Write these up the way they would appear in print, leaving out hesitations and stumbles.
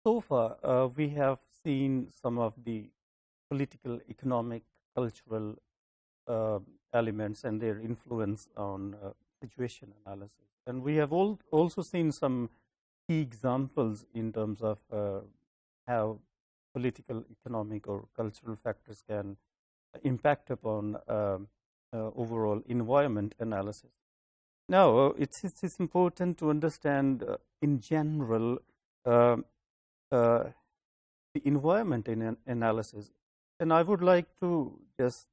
So far, we have seen some of the political, economic, cultural uh, elements and their influence on situation analysis. And we have also seen some key examples in terms of how political, economic, or cultural factors can impact upon overall environment analysis. Now, it's important to understand in general uh, uh, the environment in an analysis. And I would like to just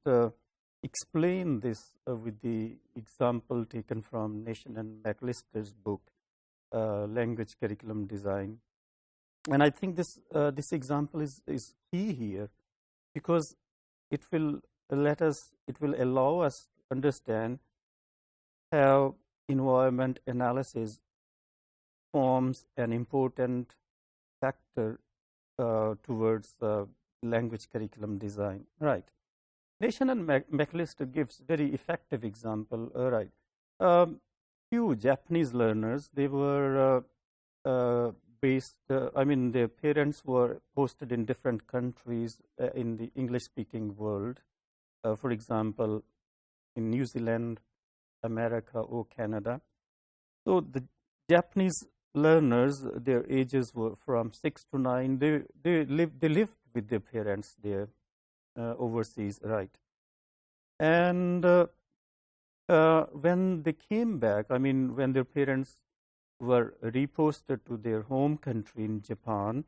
explain this with the example taken from Nation and McAllister's book, Language Curriculum Design. And I think this example is key here because it will allow us to understand how environment analysis forms an important factor towards language curriculum design. Right. Nation and McAllister gives very effective example. Right. Few Japanese learners, they were based, I mean, their parents were posted in different countries in the English-speaking world. For example, in New Zealand, America, or Canada. So the Japanese learners, their ages were from 6 to 9. They lived with their parents there overseas, right? And when they came back, I mean, when their parents were reposted to their home country in Japan,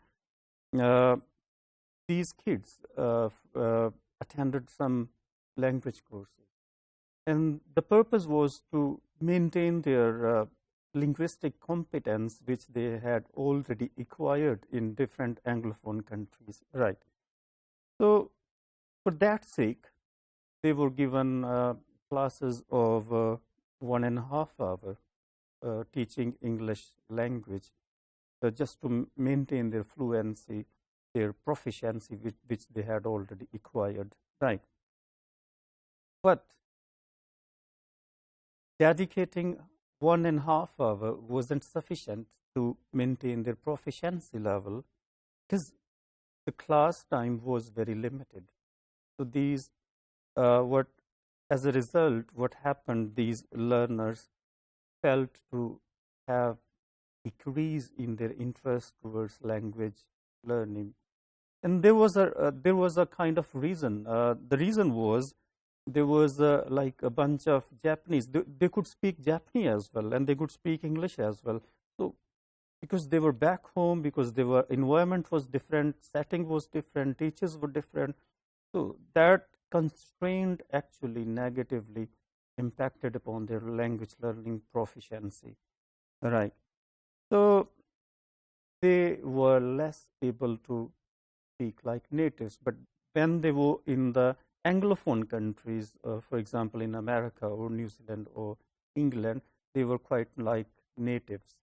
these kids attended some language courses. And the purpose was to maintain their linguistic competence, which they had already acquired in different Anglophone countries, right? So, for that sake, they were given classes of 1.5 hours teaching English language just to maintain their fluency, their proficiency, which they had already acquired, right? But dedicating 1.5 hours wasn't sufficient to maintain their proficiency level because the class time was very limited. So these, as a result, what happened, these learners felt to have decrease in their interest towards language learning. And there was a kind of reason. The reason was there was like a bunch of Japanese. They could speak Japanese as well, and they could speak English as well. So because they were back home, because their environment was different, setting was different, teachers were different. So that constraint actually negatively impacted upon their language learning proficiency, right? So they were less able to speak like natives. But when they were in the Anglophone countries, for example, in America or New Zealand or England, they were quite like natives.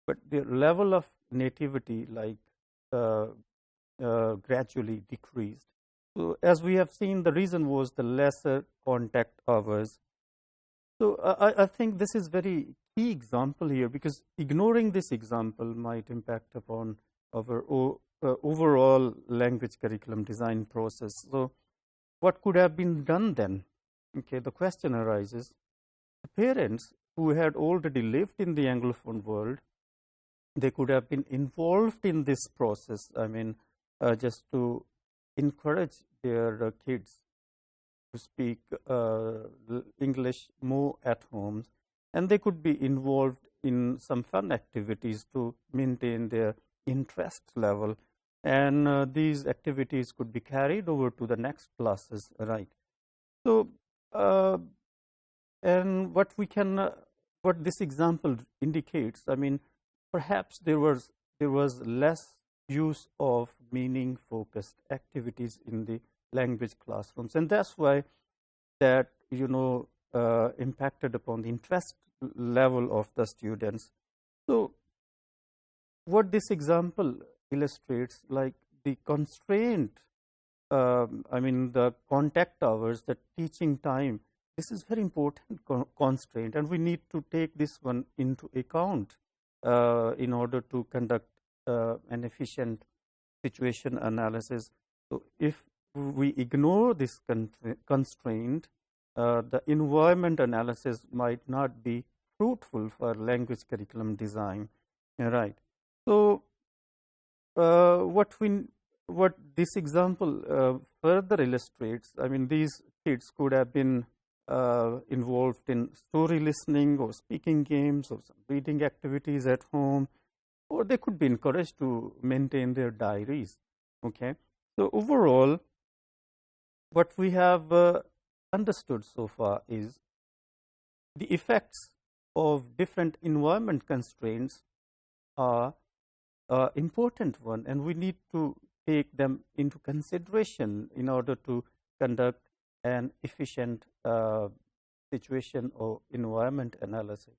But their level of nativity gradually decreased. So as we have seen, the reason was the lesser contact hours. So I think this is very key example here, because ignoring this example might impact upon our overall language curriculum design process. So what could have been done then? Okay, the question arises. The parents who had already lived in the Anglophone world, they could have been involved in this process. I mean, just to encourage their kids to speak English more at home, and they could be involved in some fun activities to maintain their interest level, and these activities could be carried over to the next classes, right? So, and what this example indicates, I mean, perhaps there was less use of meaning-focused activities in the language classrooms, and that's why that impacted upon the interest level of the students. So what this example illustrates, like the constraint, I mean the contact hours, the teaching time, this is very important constraint, and we need to take this one into account in order to conduct and efficient situation analysis. So if we ignore this constraint, the environment analysis might not be fruitful for language curriculum design. Right. So what this example further illustrates, I mean, these kids could have been involved in story listening or speaking games or some reading activities at home, or they could be encouraged to maintain their diaries. Okay. So overall, what we have understood so far is the effects of different environment constraints are important one, and we need to take them into consideration in order to conduct an efficient situation or environment analysis.